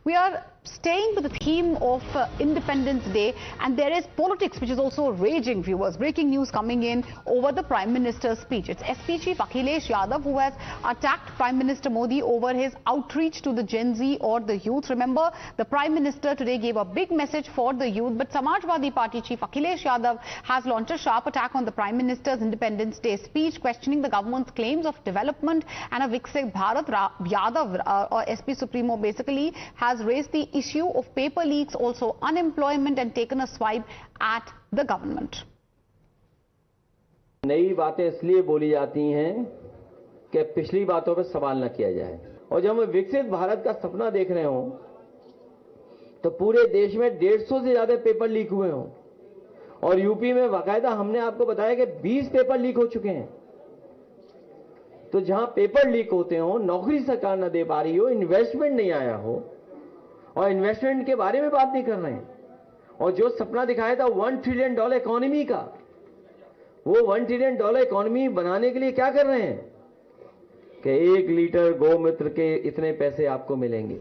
We are staying with the theme of Independence Day, and there is politics which is also raging, viewers. Breaking news coming in over the Prime Minister's speech. It's SP Chief Akhilesh Yadav who has attacked Prime Minister Modi over his outreach to the Gen Z or the youth. Remember, the Prime Minister today gave a big message for the youth, but Samajwadi Party Chief Akhilesh Yadav has launched a sharp attack on the Prime Minister's Independence Day speech, questioning the government's claims of development. And a Viksit Bharat, Yadav, or SP Supremo, basically has raised the issue of paper leaks, also unemployment, and taken a swipe at the government. नई बातें इसलिए बोली जाती हैं कि पिछली बातों पर सवाल न किया जाए। और जब हम विकसित भारत का सपना देख रहे हों तो पूरे देश में 150 से ज्यादा पेपर लीक हुए हों, और यूपी में बाकायदा हमने आपको बताया कि 20 पेपर लीक हो चुके हैं। तो जहां पेपर लीक होते हो, नौकरी सरकार न दे पा रही हो, इन्वेस्टमेंट नहीं आया हो, और इन्वेस्टमेंट के बारे में बात नहीं कर रहे हैं, और जो सपना दिखाया था $1 ट्रिलियन इकोनॉमी का, वो $1 ट्रिलियन इकोनॉमी बनाने के लिए क्या कर रहे हैं कि 1 लीटर गोमूत्र के इतने पैसे आपको मिलेंगे।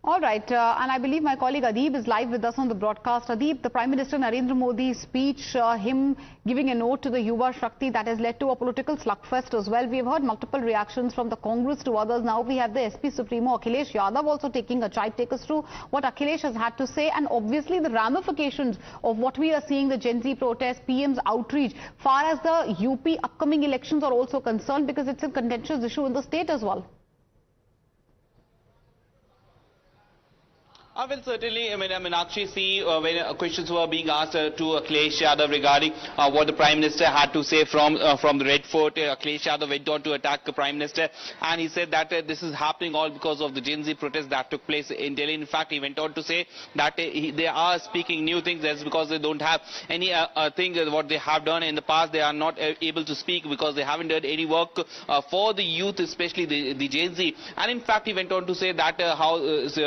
All right, and I believe my colleague Adeeb is live with us on the broadcast. Adeeb, the Prime Minister Narendra Modi's speech, him giving a note to the Yuva Shakti, that has led to a political slugfest as well. We've heard multiple reactions from the Congress to others. Now we have the SP Supremo Akhilesh Yadav also taking a chide. Take us through what Akhilesh has had to say, and obviously the ramifications of what we are seeing, the Gen Z protests, PM's outreach, far as the UP upcoming elections are also concerned, because it's a contentious issue in the state as well. Well, certainly, Meenakshi, see, when questions were being asked to Akhilesh Yadav regarding what the Prime Minister had to say from the Red Fort, Akhilesh Yadav went on to attack the Prime Minister, and he said that this is happening all because of the Gen Z protests that took place in Delhi. In fact, he went on to say that they are speaking new things. That's because they don't have any thing what they have done in the past. They are not able to speak because they haven't done any work for the youth, especially the Gen Z. And in fact, he went on to say that how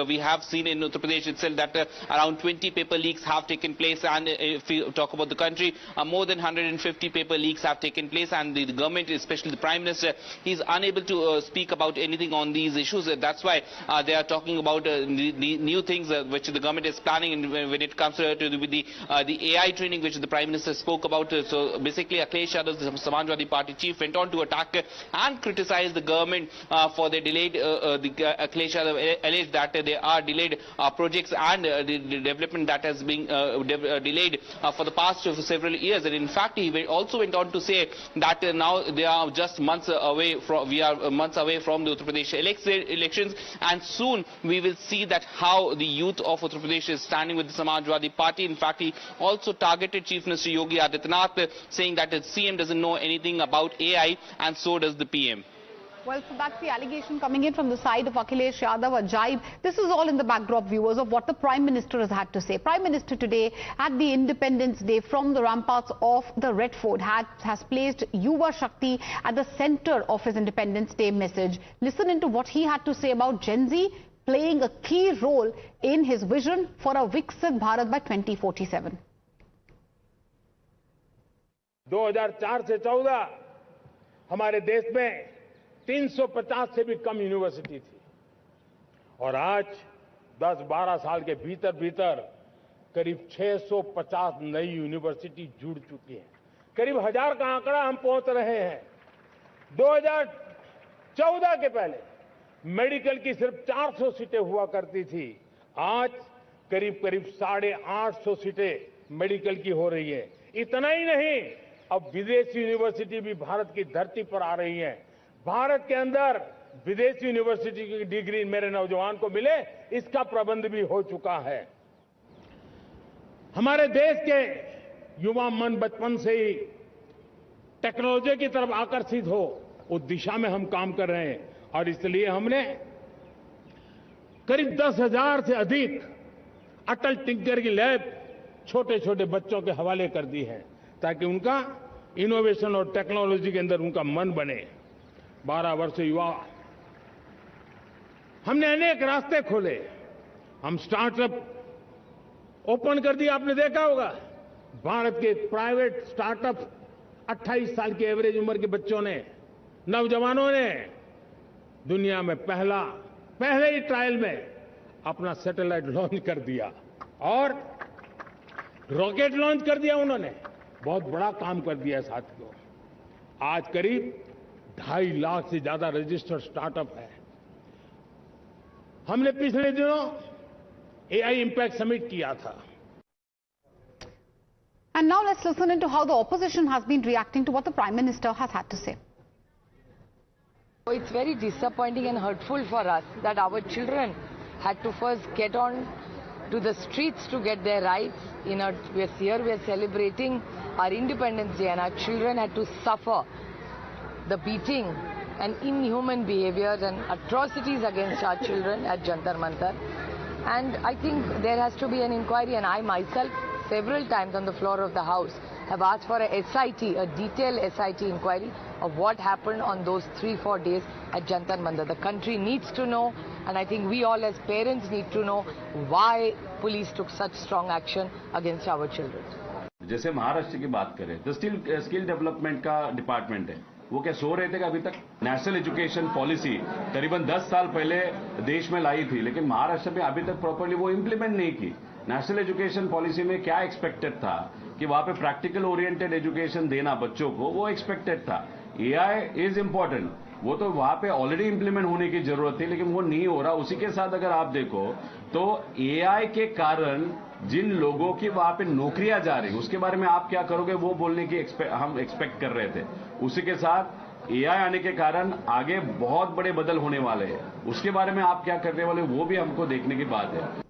we have seen in Uttar Pradesh itself that around 20 paper leaks have taken place, and if we talk about the country, more than 150 paper leaks have taken place, and the government, especially the Prime Minister, he is unable to speak about anything on these issues. That's why they are talking about the new things which the government is planning when it comes to the AI training which the Prime Minister spoke about. So basically, Akhilesh Yadav, the Samajwadi Party chief, went on to attack and criticize the government for the delayed. Akhilesh Yadav alleged that they are delayed projects and the development that has been delayed for the past several years. And in fact, he also went on to say that now they are just months away from, we are months away from the Uttar Pradesh elections, and soon we will see that how the youth of Uttar Pradesh is standing with the Samajwadi Party. In fact, he also targeted Chief Minister Yogi Adityanath, saying that the CM doesn't know anything about AI, and so does the PM. Well, so that's the allegation coming in from the side of Akhilesh Yadav, a jibe. This is all in the backdrop, viewers, of what the Prime Minister has had to say. Prime Minister today at the Independence Day from the ramparts of the Red Fort has placed Yuva Shakti at the center of his Independence Day message. Listen into what he had to say about Gen Z playing a key role in his vision for a Viksit Bharat by 2047. 2004 से 14 हमारे देश में 350 से भी कम university थी, और आज 10-12 साल के भीतर भीतर करीब 650 नई यूनिवर्सिटी जुड़ चुकी हैं। करीब 1000 का आंकड़ा हम पहुंच रहे हैं। 2014 के पहले मेडिकल की सिर्फ 400 सीटें हुआ करती थी, आज करीब 850 सीटें मेडिकल की हो रही है। इतना ही नहीं, अब विदेशी यूनिवर्सिटी भी भारत की धरती पर आ रही हैं। भारत के अंदर विदेशी यूनिवर्सिटी की डिग्री मेरे नौजवान को मिले, इसका प्रबंध भी हो चुका है। हमारे देश के युवा मन बचपन से ही टेक्नोलॉजी की तरफ आकर्षित हो, उस दिशा में हम काम कर रहे हैं, और इसलिए हमने करीब 10,000 से अधिक अटल टिंकरिंग लैब छोटे छोटे बच्चों के हवाले कर दी है, ताकि उनका इनोवेशन और टेक्नोलॉजी के अंदर उनका मन बने। 12 वर्ष युवा, हमने अनेक रास्ते खोले। हम स्टार्टअप ओपन कर दिया, आपने देखा होगा भारत के प्राइवेट स्टार्टअप 28 साल की एवरेज उम्र के बच्चों ने, नौजवानों ने दुनिया में पहले ही ट्रायल में अपना सैटेलाइट लॉन्च कर दिया और रॉकेट लॉन्च कर दिया उन्होंने। बहुत बड़ा काम कर दिया साथियों। आज करीब 2.5 लाख से ज्यादा रजिस्टर्ड स्टार्टअप है। हमने पिछले दिनों एआई इम्पैक्ट समिट किया था। And now let's listen into how the opposition has been reacting to what the Prime Minister has had to say. It's very disappointing and hurtful for us that our children had to first get on to the streets to get their rights. We are celebrating our Independence Day, and our children had to suffer the beating and inhuman behaviors and atrocities against our children at Jantar Mantar. And I think there has to be an inquiry, and I myself several times on the floor of the House have asked for a SIT, a detailed SIT inquiry of what happened on those 3-4 days at Jantar Mantar. The country needs to know, and I think we all as parents need to know why police took such strong action against our children. जैसे महाराष्ट्र की बात करें तो skill development का department है, वो क्या सो रहे थे कि अभी तक? नेशनल एजुकेशन पॉलिसी करीबन 10 साल पहले देश में लाई थी, लेकिन महाराष्ट्र में अभी तक प्रॉपर्ली वो इम्प्लीमेंट नहीं की। नेशनल एजुकेशन पॉलिसी में क्या एक्सपेक्टेड था कि वहां पे प्रैक्टिकल ओरिएंटेड एजुकेशन देना बच्चों को, वो एक्सपेक्टेड था। एआई इज इम्पोर्टेंट, वो तो वहां पे ऑलरेडी इंप्लीमेंट होने की जरूरत थी, लेकिन वो नहीं हो रहा। उसी के साथ अगर आप देखो तो एआई के कारण जिन लोगों की वहां पे नौकरियां जा रही, उसके बारे में आप क्या करोगे, वो बोलने की हम एक्सपेक्ट कर रहे थे। उसी के साथ एआई आने के कारण आगे बहुत बड़े बदल होने वाले हैं, उसके बारे में आप क्या करने वाले, वो भी हमको देखने की बात है।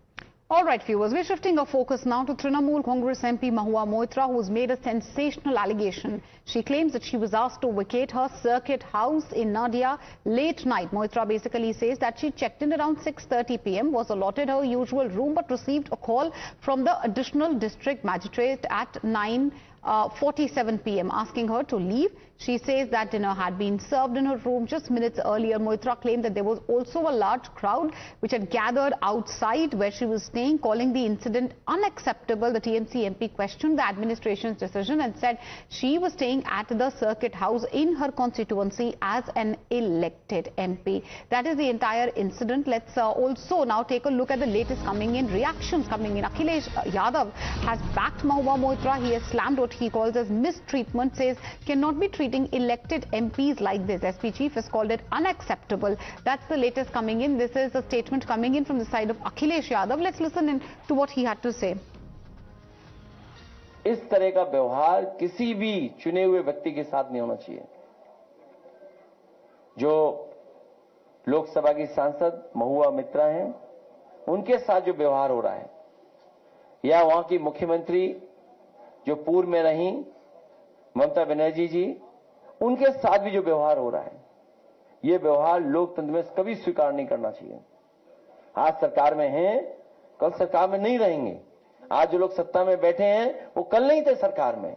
All right, viewers, we're shifting our focus now to Trinamool Congress MP Mahua Moitra, who's made a sensational allegation. She claims that she was asked to vacate her circuit house in Nadia late night. Moitra basically says that she checked in around 6:30 p.m., was allotted her usual room, but received a call from the additional district magistrate at 9:47 p.m. asking her to leave. She says that dinner had been served in her room just minutes earlier. Moitra claimed that there was also a large crowd which had gathered outside where she was staying, calling the incident unacceptable. The TMC MP questioned the administration's decision and said she was staying at the circuit house in her constituency as an elected MP. That is the entire incident. Let's also now take a look at the latest coming in, reactions coming in. Akhilesh Yadav has backed Mahua Moitra. He has slammed what he calls as mistreatment, says cannot be treating elected MPs like this. SP Chief has called it unacceptable. That's the latest coming in. This is a statement coming in from the side of Akhilesh Yadav. Let's listen in to what he had to say. इस तरह का व्यवहार किसी भी चुने हुए व्यक्ति के साथ नहीं होना चाहिए। जो लोकसभा की सांसद महुआ मित्रा हैं, उनके साथ जो व्यवहार हो रहा है, या वहां की मुख्यमंत्री जो पूर्व में रही ममता बनर्जी जी, उनके साथ भी जो व्यवहार हो रहा है, ये व्यवहार लोकतंत्र में कभी स्वीकार नहीं करना चाहिए। आज सरकार में हैं, कल सरकार में नहीं रहेंगे। आज जो लोग सत्ता में बैठे हैं वो कल नहीं थे सरकार में,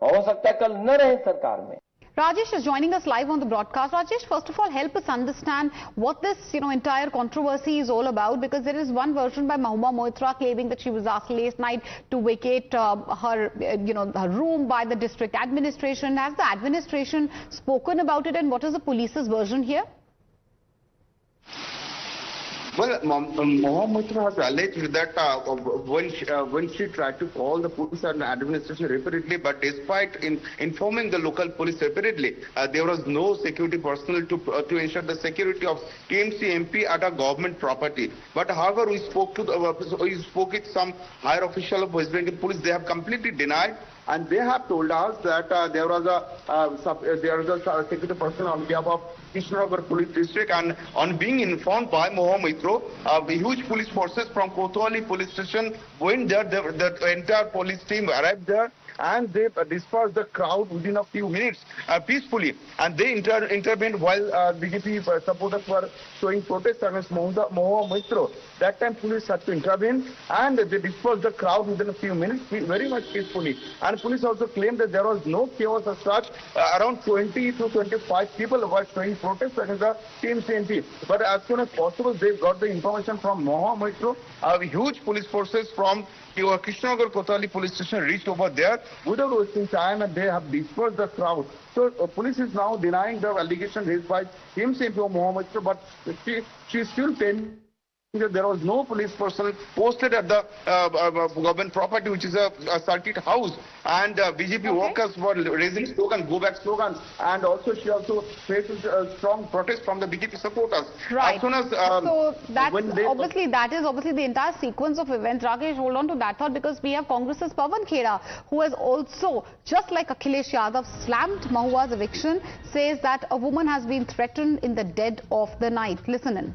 और हो सकता है कल न रहे सरकार में। Rajesh is joining us live on the broadcast. Rajesh, first of all, help us understand what this, entire controversy is all about, because there is one version by Mahua Moitra claiming that she was asked last night to vacate her, her room by the district administration. Has the administration spoken about it, and what is the police's version here? Well, Mahua Moitra has alleged that when she tried to call the police and administration repeatedly, but despite informing the local police repeatedly, there was no security personnel to ensure the security of TMC MP at a government property. But however, we spoke with some higher official of West Bengal Police. They have completely denied. And they have told us that there was a security person on behalf of Krishnanagar Police District, and on being informed by Mahua Moitra, huge police forces from Kotwali Police Station went there. The entire police team arrived there, and they dispersed the crowd within a few minutes peacefully. And they intervened while BJP supporters were showing protest against Mahua Moitra. That time police had to intervene, and they dispersed the crowd within a few minutes, very much peacefully. And police also claimed that there was no chaos as such. Around 20 to 25 people were showing protest against the TMC MP. But as soon as possible, they got the information from Mahua Moitra. Huge police forces from Krishnanagar Kotwali Police Station reached over there without wasting time, and they have dispersed the crowd. So police is now denying the allegation raised by TMC MP Mahua Moitra, but she is still telling There was no police personnel posted at the government property, which is a circuit house, and BJP workers were raising slogan, "Go back" slogan, and also she also faces a strong protest from the BJP supporters. Right. As soon as So that's when they- obviously the entire sequence of events. Rakesh, hold on to that thought, because we have Congress's Pawan Khera, who has also, just like Akhilesh Yadav, slammed Mahua's eviction, says that a woman has been threatened in the dead of the night. Listen in.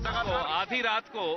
आधी रात को